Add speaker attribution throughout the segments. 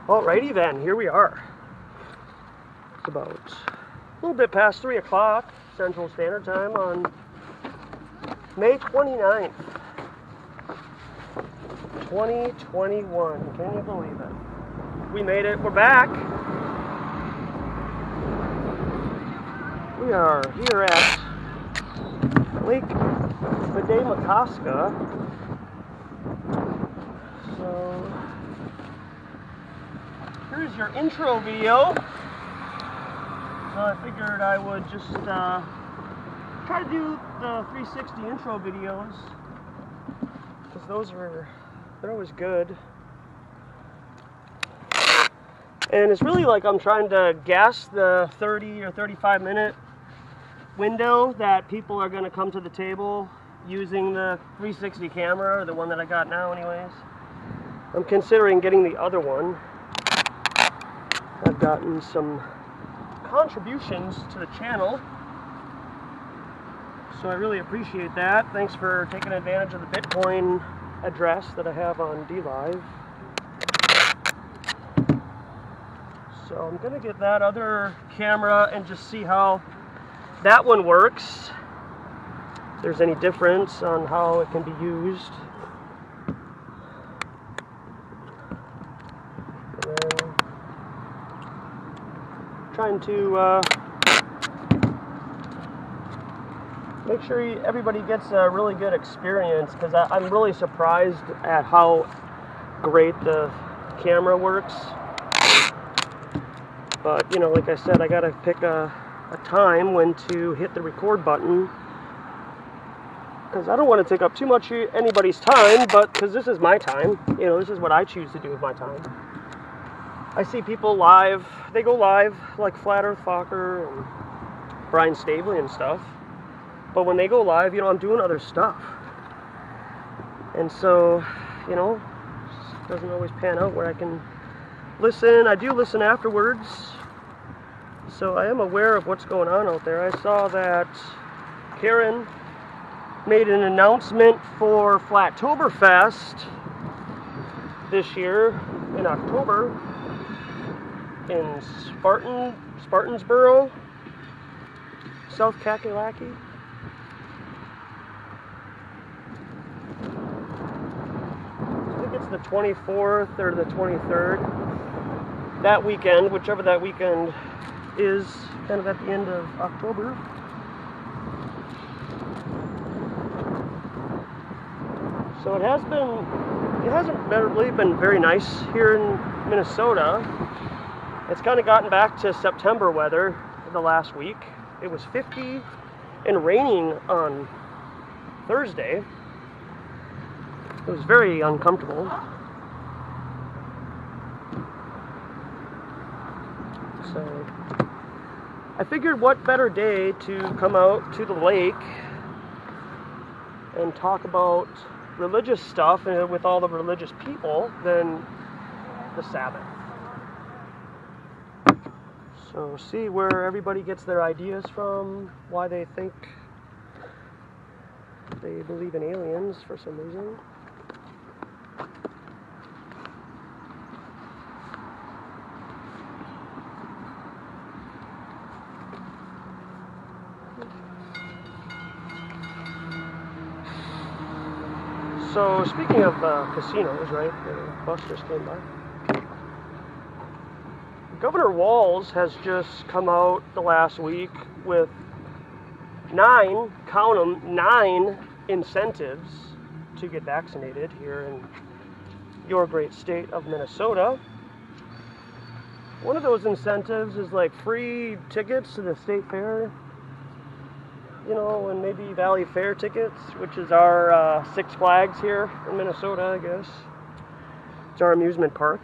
Speaker 1: Alrighty then, here we are. It's about a little bit past 3 o'clock Central Standard Time on May 29th, 2021. Can you believe it? We made it. We're back. We are here at Lake Mataska. So here's your intro video. So I figured I would just try to do the 360 intro videos, because they're always good. And it's really like I'm trying to guess the 30 or 35 minute window that people are going to come to the table using the 360 camera, or the one that I got now anyways. I'm considering getting the other one. I've gotten some contributions to the channel, so I really appreciate that. Thanks for taking advantage of the Bitcoin address that I have on DLive. So I'm gonna get that other camera and just see how that one works, if there's any difference on how it can be used. And then trying to make sure everybody gets a really good experience, because I'm really surprised at how great the camera works. But, you know, like I said, I gotta pick a time when to hit the record button, because I don't want to take up too much anybody's time, but because this is my time, you know, this is what I choose to do with my time. I see people live, they go live, like Flat Earth Fokker and Brian Stabley and stuff, but when they go live, you know, I'm doing other stuff, and so, you know, it doesn't always pan out where I can listen. I do listen afterwards, so I am aware of what's going on out there. I saw that Karen made an announcement for Flattoberfest this year in October in Spartansboro, South Kakalaki. I think it's the 24th or the 23rd. That weekend, whichever that weekend is, kind of at the end of October. So it hasn't really been very nice here in Minnesota. It's kind of gotten back to September weather the last week. It was 50 and raining on Thursday. It was very uncomfortable. So I figured, what better day to come out to the lake and talk about religious stuff with all the religious people than the Sabbath. So see where everybody gets their ideas from, why they think they believe in aliens for some reason. So speaking of casinos, right, the bus just came by. Governor Walz has just come out the last week with 9, count them, 9 incentives to get vaccinated here in your great state of Minnesota. One of those incentives is like free tickets to the state fair, you know, and maybe Valley Fair tickets, which is our Six Flags here in Minnesota, I guess. It's our amusement park.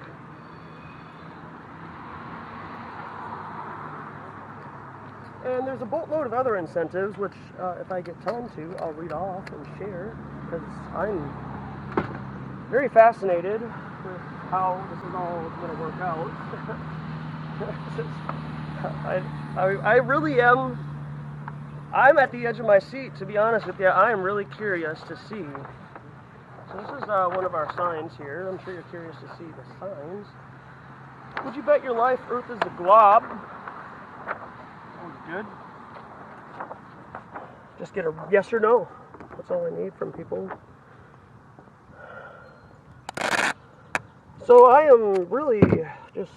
Speaker 1: And there's a boatload of other incentives, which if I get time to, I'll read off and share, because I'm very fascinated with how this is all going to work out. I really am. I'm at the edge of my seat, to be honest with you. I am really curious to see. So this is one of our signs here. I'm sure you're curious to see the signs. Would you bet your life Earth is a glob? That was good. Just get a yes or no. That's all I need from people. So I am really just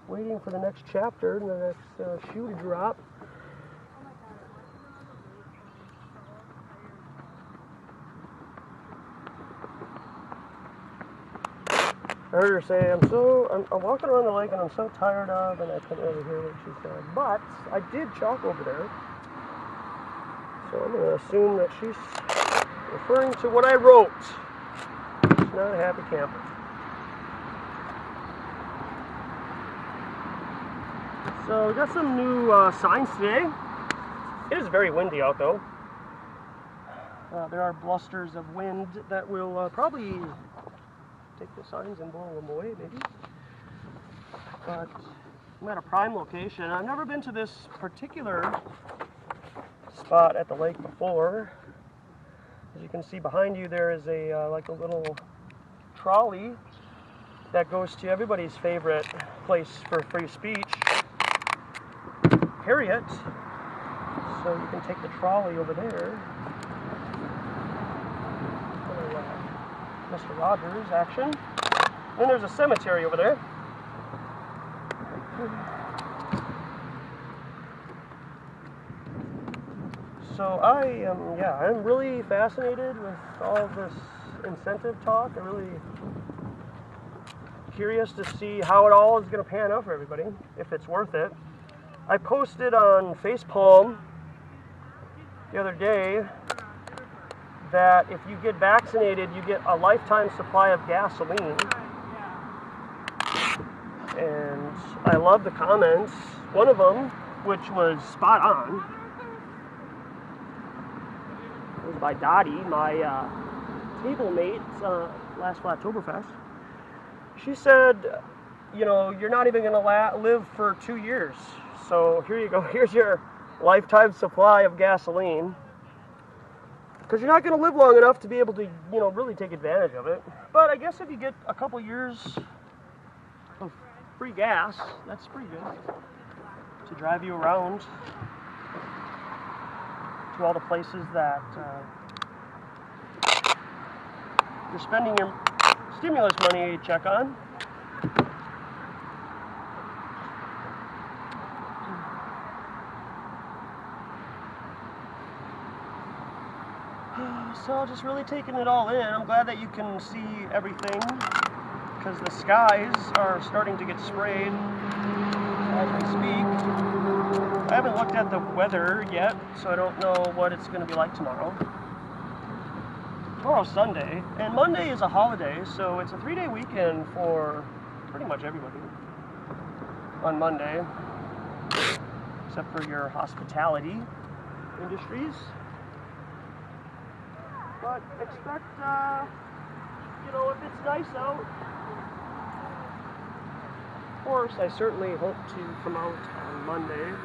Speaker 1: waiting for the next chapter and the next shoe to drop. I heard her say, I'm walking around the lake and I'm so tired of, and I couldn't really hear what she said. But I did chalk over there. So I'm going to assume that she's referring to what I wrote. She's not a happy camper. So we got some new signs today. It is very windy out though. There are blusters of wind that will probably take the signs and blow them away maybe. But I'm at a prime location. I've never been to this particular spot at the lake before. As you can see behind you, there is a like a little trolley that goes to everybody's favorite place for free speech, Harriet. So you can take the trolley over there. Mr. Rogers action. Then there's a cemetery over there. So I'm really fascinated with all of this incentive talk. I'm really curious to see how it all is going to pan out for everybody, if it's worth it. I posted on Facepalm the other day that if you get vaccinated, you get a lifetime supply of gasoline. And I love the comments. One of them, which was spot on, was by Dottie, my table mate last Oktoberfest. She said, you know, you're not even going to live for 2 years. So here you go. Here's your lifetime supply of gasoline. Because you're not going to live long enough to be able to, you know, really take advantage of it. But I guess if you get a couple years of free gas, that's pretty good to drive you around to all the places that you're spending your stimulus money check on. So just really taking it all in. I'm glad that you can see everything because the skies are starting to get sprayed as we speak. I haven't looked at the weather yet, so I don't know what it's going to be like tomorrow. Tomorrow's Sunday, and Monday is a holiday, so it's a 3-day weekend for pretty much everybody on Monday, except for your hospitality industries. But expect, you know, if it's nice out, of course, I certainly hope to come out on Monday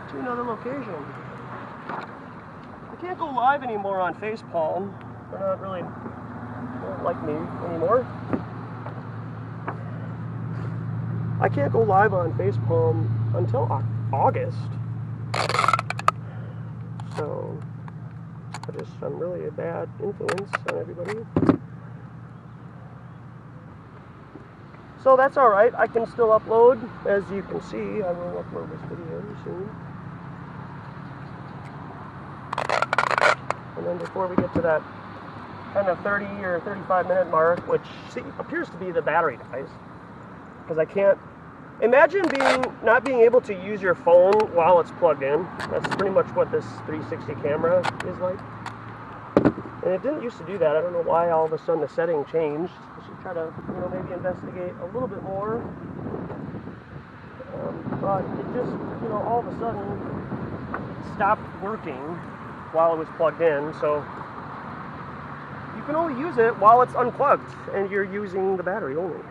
Speaker 1: to another location. I can't go live anymore on Facepalm. They're not really, they don't like me anymore. I can't go live on Facepalm until August. So I'm really a bad influence on everybody. So that's alright, I can still upload. As you can see, I will upload this video soon. And then before we get to that kind of 30 or 35 minute mark, which appears to be the battery dies, because I can't imagine not being able to use your phone while it's plugged in. That's pretty much what this 360 camera is like. And it didn't used to do that. I don't know why all of a sudden the setting changed. I should try to, you know, maybe investigate a little bit more. But it just, you know, all of a sudden stopped working while it was plugged in. So you can only use it while it's unplugged and you're using the battery only.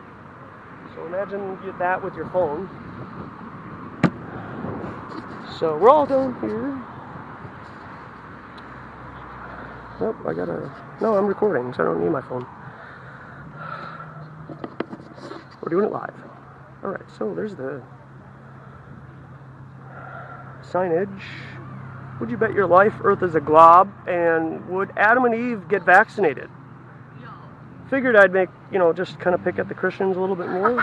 Speaker 1: So imagine that with your phone. So we're all done here. Oh, no, I'm recording, so I don't need my phone. We're doing it live. Alright, so there's the signage. Would you bet your life Earth is a glob? And would Adam and Eve get vaccinated? Figured I'd make, just kind of pick at the Christians a little bit more.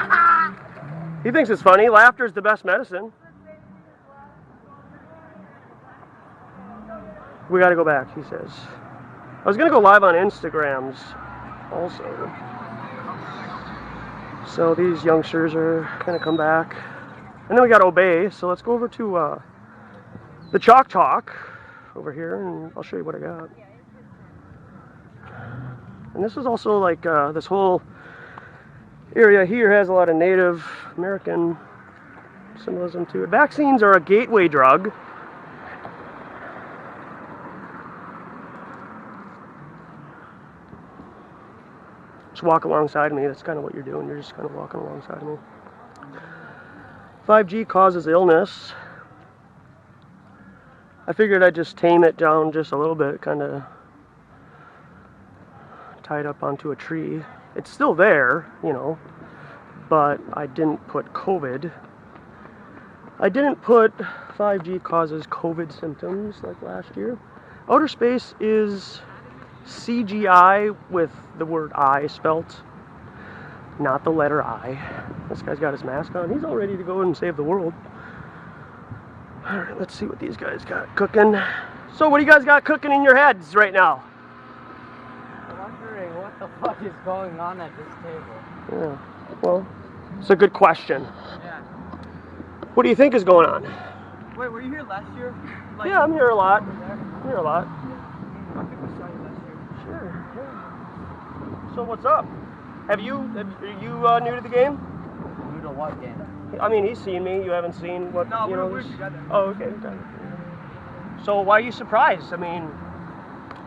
Speaker 1: He thinks it's funny. Laughter is the best medicine. We got to go back, he says. I was going to go live on Instagrams also. So these youngsters are going to come back. And then we got to obey. So let's go over to the Chalk Talk over here, and I'll show you what I got. And this is also like this whole area here has a lot of Native American symbolism to it. Vaccines are a gateway drug. Just walk alongside me. That's kind of what you're doing. You're just kind of walking alongside me. 5G causes illness. I figured I'd just tame it down just a little bit, kind of tied up onto a tree. It's still there, but I didn't put COVID. I didn't put 5G causes COVID symptoms like last year. Outer space is CGI with the word I spelt, not the letter I. This guy's got his mask on. He's all ready to go and save the world. Alright, let's see what these guys got cooking. So what do you guys got cooking in your heads right now?
Speaker 2: I'm wondering what the fuck is going on at this table.
Speaker 1: Yeah, well, it's a good question.
Speaker 2: Yeah.
Speaker 1: What do you think is going on?
Speaker 2: Wait, were you here last year?
Speaker 1: Yeah, I'm here a lot. I'm here a lot.
Speaker 2: I think we saw you last year.
Speaker 1: Sure. Yeah. So what's up? Are you new to the game?
Speaker 2: New to what game?
Speaker 1: I mean, he's seen me. You haven't seen what?
Speaker 2: No, we're together.
Speaker 1: Oh, okay. So why are you surprised? I mean,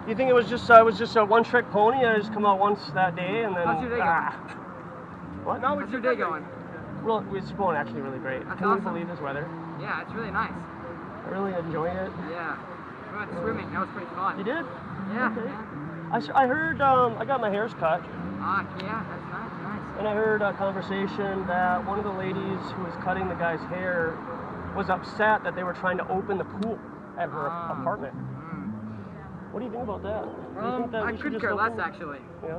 Speaker 1: you think it was just a one-trick pony? I just come out once that day and then.
Speaker 2: How's your day going?
Speaker 1: What?
Speaker 2: No, how's your day going?
Speaker 1: Well, it's going actually really great.
Speaker 2: That's
Speaker 1: Can you
Speaker 2: awesome.
Speaker 1: believe this weather?
Speaker 2: Yeah, it's really nice.
Speaker 1: I really enjoyed it.
Speaker 2: Yeah. We went swimming. That was pretty fun.
Speaker 1: You did?
Speaker 2: Yeah.
Speaker 1: Okay.
Speaker 2: Yeah.
Speaker 1: I heard I got my hairs cut.
Speaker 2: Yeah, that's nice.
Speaker 1: And I heard a conversation that one of the ladies who was cutting the guy's hair was upset that they were trying to open the pool at her apartment. What do you think about that? Do you think that
Speaker 2: I
Speaker 1: we should
Speaker 2: couldn't
Speaker 1: just
Speaker 2: care
Speaker 1: open?
Speaker 2: less, actually.
Speaker 1: Yeah?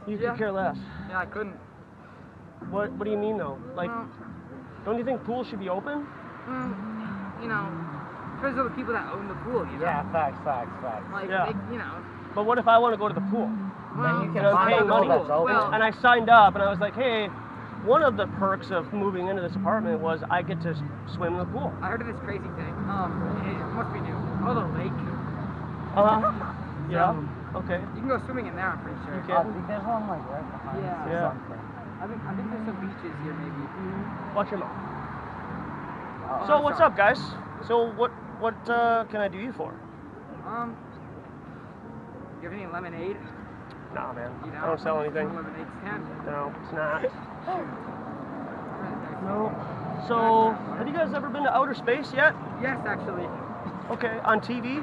Speaker 1: You could care less?
Speaker 2: Yeah, I couldn't.
Speaker 1: What do you mean, though? Like, don't you think pools should be open?
Speaker 2: Because of the people that own the pool,
Speaker 3: Yeah, facts.
Speaker 2: Like,
Speaker 1: Yeah.
Speaker 2: they,
Speaker 1: But what if I want to go to the pool?
Speaker 2: well,
Speaker 3: you can
Speaker 1: I'm
Speaker 3: find
Speaker 1: paying
Speaker 3: a pool
Speaker 1: money.
Speaker 3: that's open.
Speaker 2: Well,
Speaker 1: And I signed up, and I was like, hey, one of the perks of moving into this apartment was I get to swim in the pool.
Speaker 2: I heard of this crazy thing. It must be new. Oh, the lake.
Speaker 1: Yeah. Okay.
Speaker 2: You can go swimming in there, I'm pretty sure.
Speaker 1: You
Speaker 3: I
Speaker 1: can.
Speaker 3: think there's one like right behind us or
Speaker 1: Yeah.
Speaker 3: something.
Speaker 2: I think there's some beaches here, maybe.
Speaker 1: Watch your mouth.
Speaker 3: Oh,
Speaker 1: So
Speaker 2: I'm
Speaker 1: what's
Speaker 2: sorry.
Speaker 1: up, guys? So what can I do you for?
Speaker 2: You have any lemonade?
Speaker 1: Nah, man.
Speaker 2: You know,
Speaker 1: I don't sell anything.
Speaker 2: Lemonade stand.
Speaker 1: No, it's not. No. So, have you guys ever been to outer space yet?
Speaker 2: Yes, actually.
Speaker 1: Okay, on TV?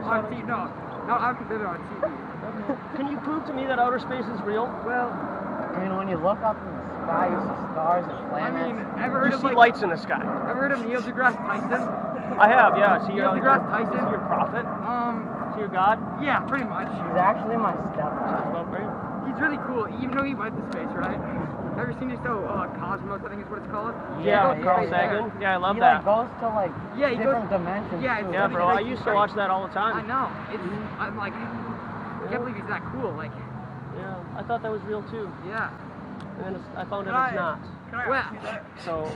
Speaker 2: On TV? No, I haven't been on TV.
Speaker 1: Can you prove to me that outer space is real?
Speaker 2: Well,
Speaker 3: I mean, when you look up in the sky, you see stars and
Speaker 2: I
Speaker 3: planets.
Speaker 2: mean, ever heard
Speaker 1: You
Speaker 2: of
Speaker 1: see
Speaker 2: like?
Speaker 1: lights in the sky.
Speaker 2: Ever heard of Neil deGrasse Tyson?
Speaker 1: I have, yeah. Is he
Speaker 2: Neil
Speaker 1: like,
Speaker 2: deGrasse Tyson?
Speaker 1: is he your prophet? Is he your god?
Speaker 2: Yeah, pretty much.
Speaker 3: He's actually my stepdad.
Speaker 1: Love great.
Speaker 2: He's really cool, even though he went to space, right? Ever seen your show, Cosmos, I think is what it's called?
Speaker 1: Yeah,
Speaker 3: Yeah,
Speaker 1: Carl
Speaker 3: yeah.
Speaker 1: Sagan. Yeah, I love
Speaker 3: He
Speaker 1: that.
Speaker 3: like goes to like
Speaker 2: Yeah, he
Speaker 3: different
Speaker 2: goes-
Speaker 3: dimensions
Speaker 2: yeah,
Speaker 3: too.
Speaker 2: it's
Speaker 1: Yeah,
Speaker 2: really
Speaker 1: bro. I
Speaker 2: like-
Speaker 1: used to watch that all the
Speaker 2: I
Speaker 1: time.
Speaker 2: know. I'm like, I can't believe he's that cool. Like,
Speaker 1: Yeah, I thought that was real too.
Speaker 2: yeah.
Speaker 1: And then I found
Speaker 4: Can
Speaker 1: out it's
Speaker 4: I-
Speaker 1: not.
Speaker 4: Can I
Speaker 2: Well,
Speaker 4: ask you that?
Speaker 1: So,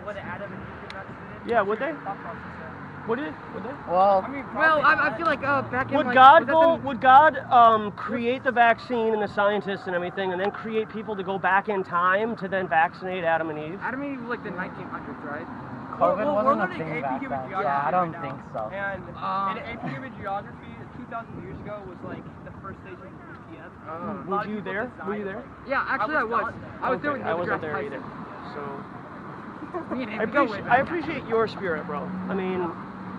Speaker 4: Would Adam and Eve get vaccinated?
Speaker 1: yeah, would they?
Speaker 4: Thought process there.
Speaker 1: Would they? Would they?
Speaker 3: Well,
Speaker 4: I mean,
Speaker 2: well,
Speaker 4: probably
Speaker 2: I
Speaker 4: not.
Speaker 2: feel like back in
Speaker 1: Would
Speaker 2: like,
Speaker 1: God
Speaker 2: was that
Speaker 1: go?
Speaker 2: the-
Speaker 1: Would God create the vaccine and the scientists and everything, and then create people to go back in time to then vaccinate Adam and Eve?
Speaker 2: Adam and Eve was like the 1900s, right?
Speaker 3: COVID
Speaker 4: Well,
Speaker 3: wasn't
Speaker 4: we're
Speaker 3: a
Speaker 4: learning
Speaker 3: thing
Speaker 4: AP
Speaker 3: back
Speaker 4: human
Speaker 3: then.
Speaker 4: geography
Speaker 3: Yeah, I don't
Speaker 4: right
Speaker 3: think
Speaker 4: now.
Speaker 3: so.
Speaker 4: And in AP human geography, 2,000 years ago was like the first stage of the ETN. A lot
Speaker 1: Were
Speaker 4: of
Speaker 1: you
Speaker 4: people
Speaker 1: there?
Speaker 4: just
Speaker 1: Were
Speaker 4: died
Speaker 1: you
Speaker 4: of,
Speaker 1: there?
Speaker 4: like,
Speaker 2: Yeah, actually I was.
Speaker 4: not
Speaker 2: I was there with
Speaker 1: I
Speaker 2: Neil
Speaker 1: wasn't
Speaker 2: deGrasse
Speaker 1: there either.
Speaker 2: Tyson.
Speaker 1: So
Speaker 2: Me and him,
Speaker 1: I
Speaker 2: we go way
Speaker 1: appreciate,
Speaker 2: back.
Speaker 1: I appreciate your spirit, bro. I mean,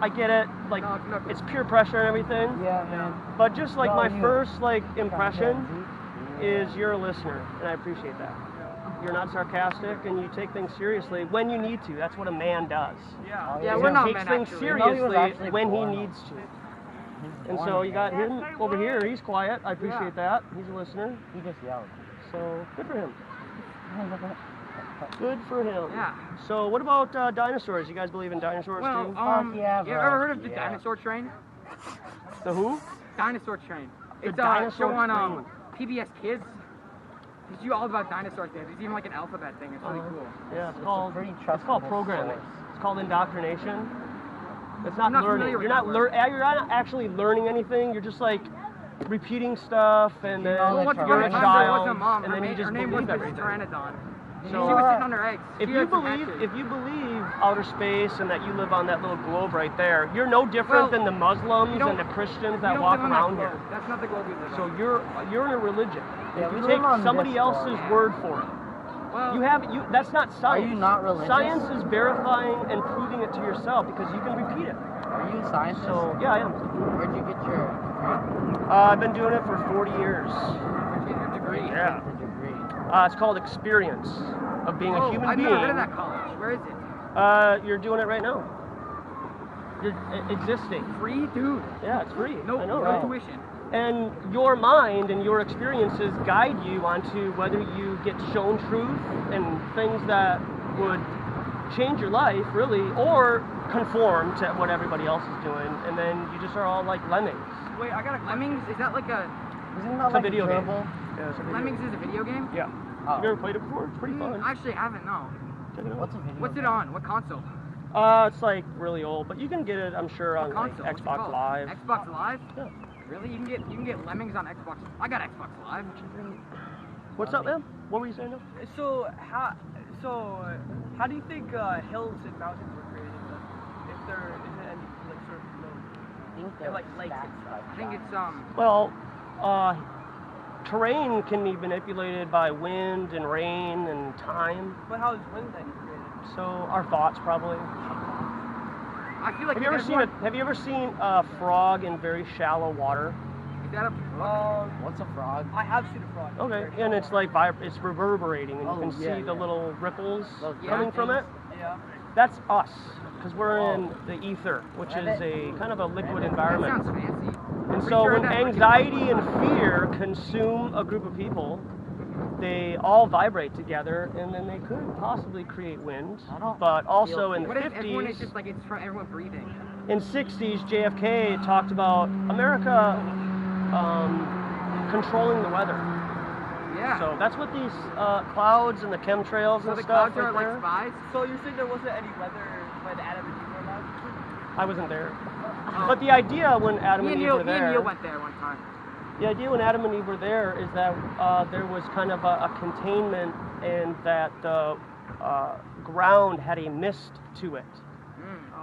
Speaker 1: I get it. Like,
Speaker 2: No,
Speaker 1: it's peer pressure and everything.
Speaker 3: Yeah, man.
Speaker 1: But just like
Speaker 3: No,
Speaker 1: my
Speaker 3: you-
Speaker 1: first like impression
Speaker 3: Yeah.
Speaker 1: is you're a listener, and I appreciate that. you're not sarcastic, and you take things seriously when you need to. That's what a man does.
Speaker 4: Yeah.
Speaker 2: Yeah,
Speaker 1: He
Speaker 2: we're not
Speaker 1: takes
Speaker 2: men,
Speaker 1: things
Speaker 2: actually.
Speaker 3: No, he was
Speaker 1: seriously
Speaker 3: actually
Speaker 1: when he
Speaker 3: born
Speaker 1: needs to.
Speaker 3: He's
Speaker 1: And
Speaker 3: born
Speaker 1: so you got
Speaker 3: gay.
Speaker 1: him over here. He's quiet. I appreciate that. He's a listener.
Speaker 3: He just yelled.
Speaker 1: So good for him. Good for him.
Speaker 2: Yeah.
Speaker 1: So what about dinosaurs? You guys believe in dinosaurs
Speaker 2: Well,
Speaker 1: too?
Speaker 3: yeah,
Speaker 2: you
Speaker 3: bro.
Speaker 2: ever heard of the
Speaker 3: Yeah.
Speaker 2: dinosaur train?
Speaker 1: The who?
Speaker 2: Dinosaur train.
Speaker 1: The
Speaker 2: It's
Speaker 1: dinosaur
Speaker 2: show on
Speaker 1: train.
Speaker 2: PBS Kids. It's you all about dinosaurs there. There's even like an alphabet thing. It's really cool.
Speaker 1: Yeah, it's
Speaker 3: It's a
Speaker 1: called
Speaker 3: pretty
Speaker 1: it's called
Speaker 3: trustable
Speaker 1: programming.
Speaker 3: source.
Speaker 1: It's called indoctrination. It's not
Speaker 2: I'm not
Speaker 1: learning.
Speaker 2: familiar with
Speaker 1: You're not
Speaker 2: that
Speaker 1: you're not actually learning anything. You're just like repeating stuff, and then
Speaker 3: know,
Speaker 2: Well, once
Speaker 3: You're
Speaker 2: upon
Speaker 1: you're
Speaker 2: a
Speaker 1: a
Speaker 2: time there was a
Speaker 1: child,
Speaker 2: mom.
Speaker 1: and then you just
Speaker 2: her name was
Speaker 1: believe
Speaker 2: Mrs.
Speaker 1: everything.
Speaker 2: Pteranodon.
Speaker 1: So-
Speaker 2: She was sitting on her eggs.
Speaker 1: If
Speaker 2: She
Speaker 1: you
Speaker 2: had some
Speaker 1: believe
Speaker 2: hatches.
Speaker 1: if you believe outer space and that you live on that little globe right there, you're no different
Speaker 2: Well,
Speaker 1: than the Muslims
Speaker 2: you don't-
Speaker 1: and the Christians
Speaker 2: You
Speaker 1: that
Speaker 2: don't
Speaker 1: walk
Speaker 2: live on that
Speaker 1: around here.
Speaker 2: globe. That's not the globe we live
Speaker 1: So
Speaker 2: on.
Speaker 1: you're in a religion.
Speaker 3: Yeah,
Speaker 1: If
Speaker 3: we
Speaker 1: you
Speaker 3: live
Speaker 1: take
Speaker 3: on
Speaker 1: somebody
Speaker 3: this
Speaker 1: else's
Speaker 3: globe.
Speaker 1: word for it,
Speaker 2: Well,
Speaker 1: that's not science.
Speaker 3: you not religious?
Speaker 1: Science is verifying and proving it to yourself because you can repeat it.
Speaker 3: Are you a scientist?
Speaker 1: So yeah, I am.
Speaker 3: Where'd you get your degree?
Speaker 1: I've been doing it for 40 years.
Speaker 2: where'd you get your degree?
Speaker 1: Yeah.
Speaker 3: The degree.
Speaker 1: It's called experience of being a
Speaker 2: Oh,
Speaker 1: human
Speaker 2: I've
Speaker 1: being.
Speaker 2: never heard of that college. Where is it?
Speaker 1: You're doing it right now. You're existing.
Speaker 2: Free, dude.
Speaker 1: Yeah, it's free.
Speaker 2: No,
Speaker 1: I know,
Speaker 2: no
Speaker 1: right?
Speaker 2: tuition.
Speaker 1: And your mind and your experiences guide you onto whether you get shown truth and things that would change your life, really, or conform to what everybody else is doing, and then you just are all like lemmings.
Speaker 4: Wait, I got a question.
Speaker 2: Lemmings? Is that like a...
Speaker 3: Isn't that
Speaker 1: It's a
Speaker 3: like
Speaker 1: video game.
Speaker 3: dribble?
Speaker 1: Yeah, it's a video
Speaker 2: Lemmings
Speaker 1: game.
Speaker 2: is a video game?
Speaker 1: Yeah.
Speaker 3: Oh.
Speaker 1: Have you ever played it before? It's pretty fun.
Speaker 2: Actually, I haven't, no.
Speaker 1: Check it out.
Speaker 3: What's a video?
Speaker 2: What's it
Speaker 3: game?
Speaker 2: on? What console?
Speaker 1: It's like really old, but you can get it, I'm sure, on
Speaker 2: What
Speaker 1: like
Speaker 2: console? What's it
Speaker 1: Xbox
Speaker 2: called?
Speaker 1: Live.
Speaker 2: Xbox Live?
Speaker 1: Yeah.
Speaker 2: Really? You can get Lemmings on Xbox. I got Xbox Live.
Speaker 1: What's up, man? What were you saying now?
Speaker 4: So how do you think hills and mountains were created? If there isn't any like sort of road?
Speaker 3: I think they're
Speaker 4: like lakes and
Speaker 3: stacked
Speaker 4: stuff.
Speaker 3: by
Speaker 2: I think it's
Speaker 1: Well, terrain can be manipulated by wind and rain and time.
Speaker 4: But how is wind then created?
Speaker 1: So our thoughts probably.
Speaker 2: I feel like
Speaker 1: Have you ever seen a frog in very shallow water?
Speaker 2: Is that a book?
Speaker 3: What's a frog?
Speaker 4: I have seen a frog.
Speaker 1: Okay, and it's like it's reverberating, and you
Speaker 3: Oh,
Speaker 1: can
Speaker 3: yeah,
Speaker 1: see the
Speaker 3: yeah.
Speaker 1: little ripples
Speaker 3: Those
Speaker 1: coming from it.
Speaker 4: Yeah.
Speaker 1: That's us, because we're in
Speaker 3: Oh.
Speaker 1: the ether, which is
Speaker 3: Rabbit.
Speaker 1: a kind of a liquid
Speaker 2: That
Speaker 1: environment.
Speaker 2: sounds fancy.
Speaker 1: And
Speaker 2: Pretty
Speaker 1: so
Speaker 2: sure
Speaker 1: when
Speaker 2: that-
Speaker 1: anxiety and fear consume a group of people, they all vibrate together, and then they could possibly create wind.
Speaker 3: I don't
Speaker 1: But also
Speaker 3: feel
Speaker 1: in the
Speaker 2: What if everyone is
Speaker 1: 50s,
Speaker 2: just like it's from everyone breathing?
Speaker 1: in 60s, JFK talked about America controlling the weather.
Speaker 2: Yeah.
Speaker 1: So that's what these clouds and the chemtrails
Speaker 2: So
Speaker 1: and
Speaker 2: the
Speaker 1: stuff
Speaker 2: clouds are
Speaker 1: right there.
Speaker 2: like spies?
Speaker 4: So you're saying there wasn't any weather when Adam and Eve were alive?
Speaker 1: I wasn't there.
Speaker 2: Oh.
Speaker 1: But the idea when Adam
Speaker 2: Me
Speaker 1: and
Speaker 2: and
Speaker 1: Eve
Speaker 2: Neil,
Speaker 1: were
Speaker 2: me and
Speaker 1: there,
Speaker 2: Neil went there one time.
Speaker 1: the idea when Adam and Eve were there is that there was kind of a containment, and that the ground had a mist to it,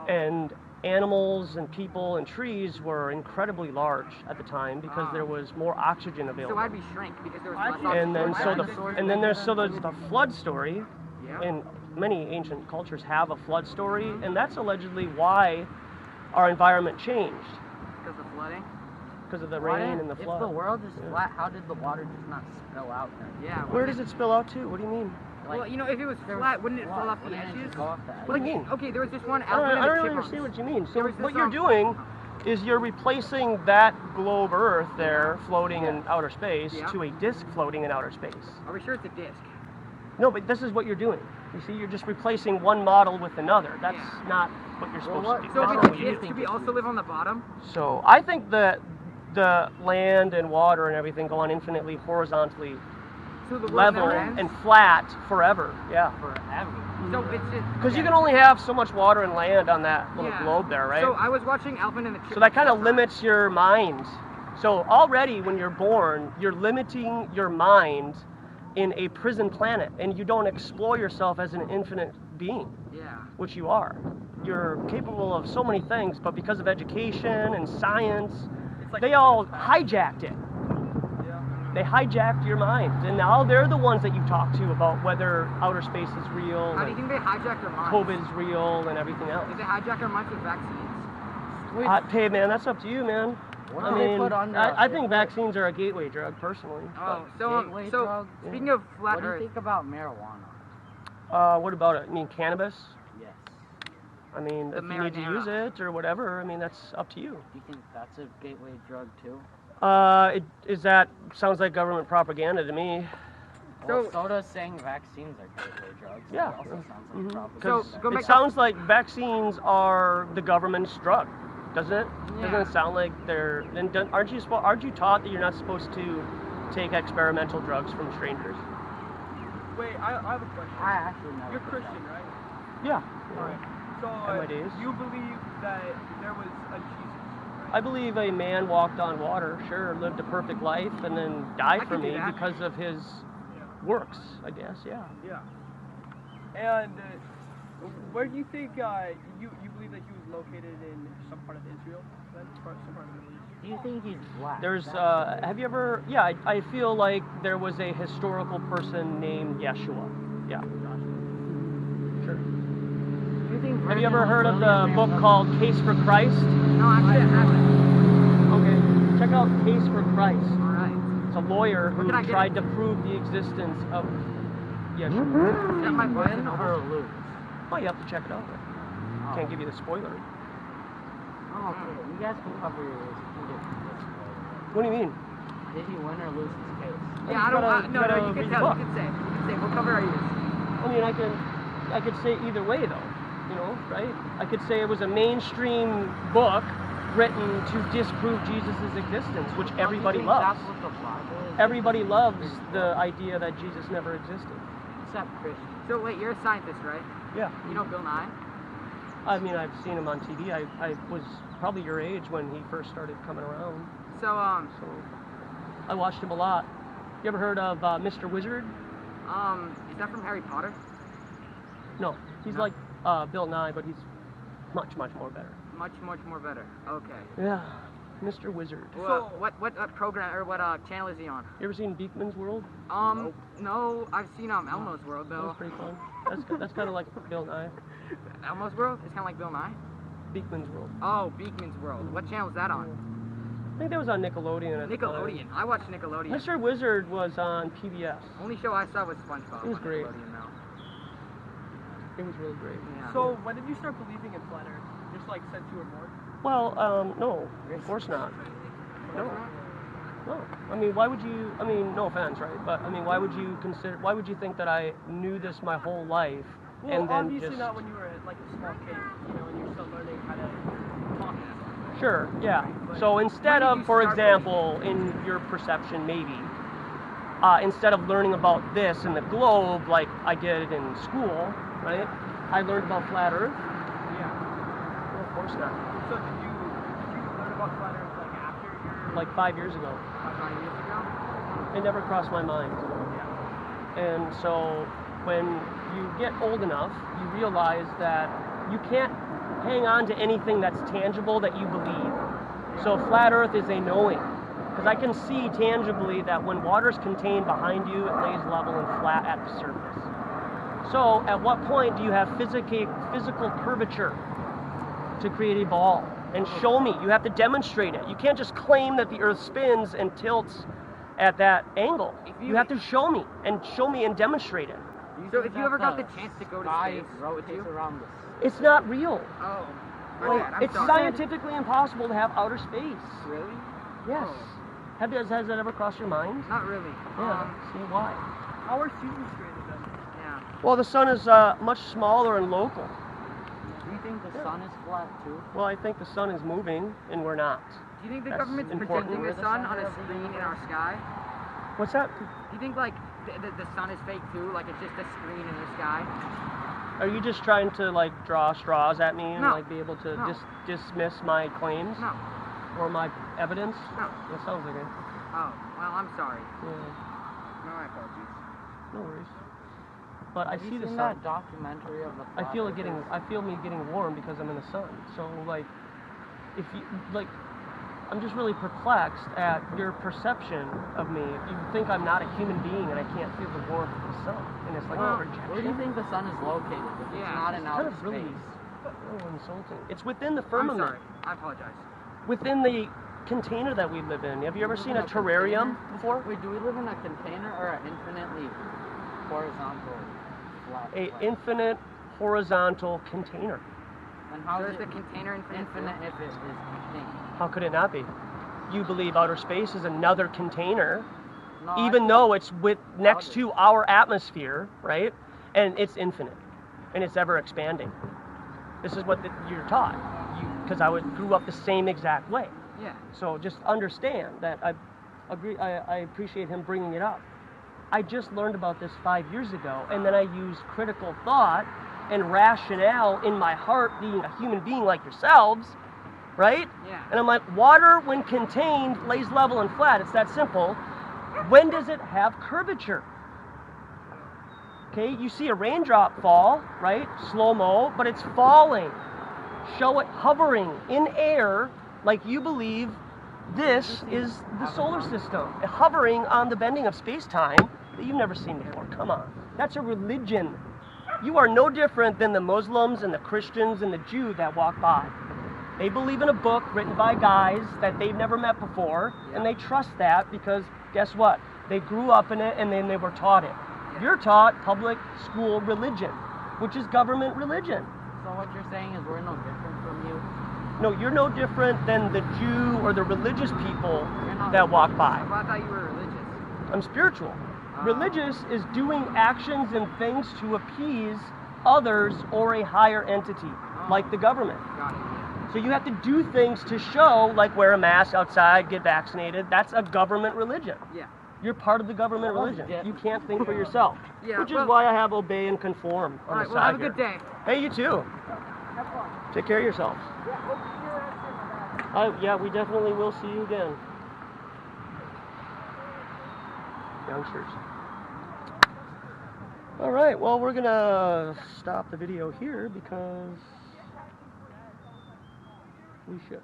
Speaker 1: and animals and people and trees were incredibly large at the time because there was more oxygen available.
Speaker 2: So I'd be shrink because there was
Speaker 4: I
Speaker 2: less
Speaker 4: think-
Speaker 1: and then
Speaker 2: oxygen.
Speaker 1: there's the flood story,
Speaker 2: Yeah.
Speaker 1: and many ancient cultures have a flood story, and that's allegedly why our environment changed
Speaker 2: Because of flooding.
Speaker 1: because of the
Speaker 3: Why
Speaker 1: rain
Speaker 3: didn't-
Speaker 1: and the
Speaker 3: If
Speaker 1: flood.
Speaker 3: the world is
Speaker 1: Yeah.
Speaker 3: flat, how did the water just not spill out then?
Speaker 2: Yeah.
Speaker 1: Where does it spill out to? What do you mean?
Speaker 2: Well, you know, if it was flat, wouldn't it fall off the
Speaker 3: Wouldn't it
Speaker 2: edges?
Speaker 3: just go off the edge?
Speaker 1: What do you mean?
Speaker 2: Okay, there was this one
Speaker 1: I don't,
Speaker 2: Alvin
Speaker 1: I
Speaker 2: and
Speaker 1: don't
Speaker 2: the
Speaker 1: really
Speaker 2: Chipmunks.
Speaker 1: understand what you mean. So
Speaker 2: There was
Speaker 1: what
Speaker 2: this,
Speaker 1: you're doing is you're replacing that globe Earth there floating in outer space
Speaker 2: Yeah.
Speaker 1: to a disk floating in outer space.
Speaker 2: Are we sure it's a disc?
Speaker 1: No, but this is what you're doing. You see, you're just replacing one model with another. That's
Speaker 2: Yeah.
Speaker 1: not what you're supposed
Speaker 3: what-
Speaker 1: to do.
Speaker 2: So
Speaker 1: That's
Speaker 2: if
Speaker 1: not
Speaker 2: it's
Speaker 1: what
Speaker 2: a
Speaker 1: you
Speaker 2: disc,
Speaker 1: do.
Speaker 2: should we also live on the bottom?
Speaker 1: So I think that the land and water and everything go on infinitely horizontally
Speaker 2: So the world
Speaker 1: level
Speaker 2: never ends?
Speaker 1: and flat forever. Yeah.
Speaker 3: Forever.
Speaker 2: So it's just...
Speaker 1: Because you
Speaker 2: yeah.
Speaker 1: can only have so much water and land on that little
Speaker 2: Yeah.
Speaker 1: globe there, right?
Speaker 2: So I was watching Alvin and the Chipmunks.
Speaker 1: So that kind of
Speaker 2: last night.
Speaker 1: limits your mind. So already when you're born, you're limiting your mind in a prison planet, and you don't explore yourself as an infinite being,
Speaker 2: Yeah.
Speaker 1: which you are. You're capable of so many things, but because of education and science,
Speaker 4: It's like
Speaker 1: they all hijacked it.
Speaker 4: Yeah.
Speaker 1: They hijacked your mind, and now they're the ones that you talk to about whether outer space is real,
Speaker 2: How do you
Speaker 1: and
Speaker 2: think they hijacked our minds?
Speaker 1: COVID is real, and everything else.
Speaker 2: Did they hijack our minds with vaccines?
Speaker 1: Hey man, that's up to you, man.
Speaker 3: What
Speaker 1: I
Speaker 3: do they
Speaker 1: mean,
Speaker 3: put under
Speaker 1: I
Speaker 3: us?
Speaker 1: think vaccines are a gateway drug, personally.
Speaker 2: Oh,
Speaker 3: Gateway
Speaker 2: so
Speaker 3: drug?
Speaker 2: speaking of flat
Speaker 3: What do you
Speaker 2: Earth,
Speaker 3: think about marijuana?
Speaker 1: What about it? I mean, cannabis?
Speaker 3: Yes.
Speaker 1: I mean,
Speaker 2: The
Speaker 1: if you need to use
Speaker 2: marinara.
Speaker 1: it or whatever, I mean, that's up to you.
Speaker 3: Do you think that's a gateway drug too?
Speaker 1: Sounds like government propaganda to me.
Speaker 3: Well,
Speaker 2: So-
Speaker 3: so does saying vaccines are gateway drugs.
Speaker 1: Yeah.
Speaker 3: That also sounds like
Speaker 1: Mhm.
Speaker 3: propaganda.
Speaker 2: So, go
Speaker 1: It
Speaker 2: back-
Speaker 1: sounds like vaccines are the government's drug, doesn't it?
Speaker 2: Yeah.
Speaker 1: Doesn't it sound like they're? And aren't you taught that you're not supposed to take experimental drugs from strangers?
Speaker 4: Wait, I have a question.
Speaker 3: I actually never
Speaker 4: You're
Speaker 3: did
Speaker 4: Christian,
Speaker 3: that.
Speaker 4: right?
Speaker 1: Yeah.
Speaker 4: Alright. So
Speaker 1: In my days.
Speaker 4: you believe that there was a Jesus,
Speaker 1: I believe a man walked on water, sure, lived a perfect life, and then died
Speaker 2: I
Speaker 1: for
Speaker 2: can do
Speaker 1: me
Speaker 2: that.
Speaker 1: because of his
Speaker 4: Yeah.
Speaker 1: works, I guess, yeah.
Speaker 4: Yeah. And where do you think you believe that he was located in some part of Israel? Then some part of the Middle East.
Speaker 3: Do you think he's black?
Speaker 1: There's,
Speaker 3: That's
Speaker 1: have you ever, yeah, I feel like there was a historical person named Yeshua. Yeah. Sure.
Speaker 3: Do you think
Speaker 1: Have you ever
Speaker 3: Virgin
Speaker 1: heard of the
Speaker 3: William
Speaker 1: book
Speaker 3: or
Speaker 1: called Case for Christ?
Speaker 2: no, actually, I haven't.
Speaker 1: Okay, check out Case for Christ.
Speaker 2: All right.
Speaker 1: It's a lawyer who
Speaker 2: can I get
Speaker 1: tried
Speaker 2: it?
Speaker 1: to prove the existence of Yeshua.
Speaker 2: Is that my
Speaker 3: Win
Speaker 2: question?
Speaker 3: or lose?
Speaker 1: Well, you have to check it out.
Speaker 3: Oh.
Speaker 1: Can't give you the spoiler.
Speaker 3: Oh, okay. You guys can cover your ears. You can get this spoiler.
Speaker 1: What do you mean?
Speaker 3: Did he win or lose his case?
Speaker 2: Yeah, I don't.
Speaker 1: You
Speaker 2: No,
Speaker 1: gotta
Speaker 2: you
Speaker 1: read
Speaker 2: can
Speaker 1: the
Speaker 2: tell.
Speaker 1: book.
Speaker 2: You can say. You can say. We'll cover our ears.
Speaker 1: I mean, I could say either way though, you know, right? I could say it was a mainstream book written to disprove Jesus' existence, which everybody
Speaker 3: Don't you think
Speaker 1: loves.
Speaker 3: That's what the Bible is?
Speaker 1: Everybody loves the idea that Jesus never existed.
Speaker 3: Except Christians.
Speaker 2: So wait, you're a scientist, right?
Speaker 1: Yeah.
Speaker 2: You know Bill Nye?
Speaker 1: I mean, I've seen him on TV. I was probably your age when he first started coming around,
Speaker 2: So
Speaker 1: so I watched him a lot. You ever heard of Mr. Wizard?
Speaker 2: is that from Harry Potter?
Speaker 1: No, he's
Speaker 2: No.
Speaker 1: like Bill Nye, but he's much more better.
Speaker 2: Much more better. Okay.
Speaker 1: Yeah, Mr. Wizard.
Speaker 2: Well, what program or what channel is he on?
Speaker 1: You ever seen Beakman's World?
Speaker 2: No, I've seen Elmo's World
Speaker 1: That
Speaker 2: though.
Speaker 1: was pretty fun. That's kind of like Bill Nye.
Speaker 2: Elmo's World? It's kind of like Bill Nye.
Speaker 1: Beakman's World.
Speaker 2: Oh, Beekman's World. What channel is that on?
Speaker 1: I think that was on Nickelodeon at the time.
Speaker 2: Nickelodeon. I watched Nickelodeon.
Speaker 1: Mr. Wizard was on PBS.
Speaker 2: Only show I saw was SpongeBob.
Speaker 1: It was
Speaker 2: on
Speaker 1: great.
Speaker 2: Nickelodeon now.
Speaker 1: It was really great.
Speaker 2: Yeah.
Speaker 4: So when did you start believing in flat Earth? Just like since you were born?
Speaker 1: Well, no, of course not. No. No. I mean, why would you, I mean, no offense, right? But, I mean, why would you think that I knew this my whole life
Speaker 4: Well,
Speaker 1: and then
Speaker 4: obviously
Speaker 1: just...
Speaker 4: not when you were like a small kid, you know, and you're still learning how to talk.
Speaker 1: Sure, yeah.
Speaker 4: But
Speaker 1: So instead
Speaker 2: when did
Speaker 1: of,
Speaker 2: you
Speaker 1: for
Speaker 2: start
Speaker 1: example, in your perception maybe, instead of learning about this in the globe like I did in school, right? I learned about flat Earth.
Speaker 4: Yeah.
Speaker 1: Well, of course not.
Speaker 4: So did you learn about flat Earth like after your
Speaker 1: Like 5 years ago.
Speaker 2: 9 years ago?
Speaker 1: It never crossed my mind. And so when you get old enough, you realize that you can't hang on to anything that's tangible that you believe. So flat Earth is a knowing. Because I can see tangibly that when water's contained behind you, it lays level and flat at the surface. So at what point do you have physical curvature to create a ball? And show me. You have to demonstrate it. You can't just claim that the Earth spins and tilts at that angle. You have to show me and demonstrate it.
Speaker 2: So if you ever got the chance to go to space, would
Speaker 3: rotates
Speaker 2: you?
Speaker 3: around the
Speaker 1: It's not real.
Speaker 2: Oh. my
Speaker 1: Like,
Speaker 2: bad, I'm
Speaker 1: it's
Speaker 2: sorry.
Speaker 1: scientifically impossible to have outer space.
Speaker 2: Really?
Speaker 1: Yes.
Speaker 2: Oh.
Speaker 1: Has that ever crossed your mind?
Speaker 2: Not really.
Speaker 1: Yeah. See why?
Speaker 4: how are seasons created then?
Speaker 2: Yeah.
Speaker 1: Well, the sun is much smaller and local.
Speaker 3: Do you think the sun is flat too?
Speaker 1: Well, I think the sun is moving and we're not.
Speaker 2: Do you think the
Speaker 1: That's
Speaker 2: government's
Speaker 1: important.
Speaker 2: projecting the
Speaker 3: We're the
Speaker 2: sun
Speaker 3: center
Speaker 2: on a
Speaker 3: of the
Speaker 2: screen in
Speaker 3: universe.
Speaker 2: our sky?
Speaker 1: What's that?
Speaker 2: Do you think like the sun is fake too? Like it's just a screen in the sky?
Speaker 1: Are you just trying to like draw straws at me and
Speaker 2: No.
Speaker 1: like be able to
Speaker 2: No.
Speaker 1: dismiss my claims
Speaker 2: No.
Speaker 1: or my evidence?
Speaker 2: No.
Speaker 1: That sounds like it.
Speaker 2: Oh. Well, I'm sorry.
Speaker 1: Yeah.
Speaker 2: My apologies.
Speaker 1: No worries. But I
Speaker 3: Have
Speaker 1: see
Speaker 3: you
Speaker 1: the
Speaker 3: seen
Speaker 1: sun.
Speaker 3: that documentary of the
Speaker 1: I feel it
Speaker 3: flat
Speaker 1: getting.
Speaker 3: earthers?
Speaker 1: I feel me getting warm because I'm in the sun. So like, if you like, I'm just really perplexed at your perception of me. If you think I'm not a human being and I can't feel the warmth of the sun, and it's like
Speaker 2: Well,
Speaker 1: a projection.
Speaker 3: Where do you think the sun is located if it's
Speaker 2: Yeah,
Speaker 3: not in
Speaker 1: It's
Speaker 3: outer
Speaker 1: kind of really
Speaker 3: space?
Speaker 1: insulting. It's within the
Speaker 2: I'm
Speaker 1: firmament.
Speaker 2: sorry. I apologize.
Speaker 1: Within the container that we live in. Have you ever seen a
Speaker 3: In a
Speaker 1: terrarium
Speaker 3: container?
Speaker 1: before?
Speaker 3: Wait, do we live in a container or an infinitely horizontal flat?
Speaker 1: A
Speaker 3: place?
Speaker 1: infinite horizontal container.
Speaker 3: And how
Speaker 2: So
Speaker 3: is
Speaker 2: is the
Speaker 3: it
Speaker 2: container infinite?
Speaker 3: infinite if it is contained?
Speaker 1: How could it not be? You believe outer space is another container,
Speaker 3: No, I
Speaker 1: even
Speaker 3: think-
Speaker 1: though it's next
Speaker 3: Outer.
Speaker 1: to our atmosphere, right? And it's infinite, and it's ever expanding. This is what you're taught, because I grew up the same exact way.
Speaker 2: Yeah.
Speaker 1: So just understand that I agree. I appreciate him bringing it up. I just learned about this 5 years ago, and then I used critical thought and rationale in my heart, being a human being like yourselves, right?
Speaker 2: Yeah.
Speaker 1: And I'm like, water, when contained, lays level and flat. It's that simple. When does it have curvature? Okay, you see a raindrop fall, right? Slow-mo, but it's falling. Show it hovering in air like you believe this is the solar system. Hovering on the bending of space-time that you've never seen before. Come on. That's a religion. You are no different than the Muslims and the Christians and the Jew that walk by. They believe in a book written by guys that they've never met before, and they trust that because guess what? They grew up in it and then they were taught it. You're taught public school religion, which is government religion.
Speaker 3: So what you're saying is we're no different from you?
Speaker 1: No, you're no different than the Jew or the religious people
Speaker 3: You're not
Speaker 1: that walk by.
Speaker 2: Well, I thought you were religious.
Speaker 1: I'm spiritual.
Speaker 2: Oh.
Speaker 1: Religious is doing actions and things to appease others or a higher entity, like the government.
Speaker 2: Got it. Yeah.
Speaker 1: So you have to do things to show, like wear a mask outside, get vaccinated. That's a government religion.
Speaker 2: Yeah.
Speaker 1: You're part of the government
Speaker 3: Well,
Speaker 1: religion.
Speaker 3: yeah.
Speaker 1: You can't think for yourself.
Speaker 2: Yeah,
Speaker 1: Which is
Speaker 2: well-
Speaker 1: why I have obey and conform on
Speaker 2: All right.
Speaker 1: the
Speaker 2: Well,
Speaker 1: side
Speaker 2: have a good
Speaker 1: here.
Speaker 2: day.
Speaker 1: Hey, you too.
Speaker 2: Have fun.
Speaker 1: Take care of yourselves. Yeah, we definitely will see you again. Youngsters. All right, well, we're gonna stop the video here because we should.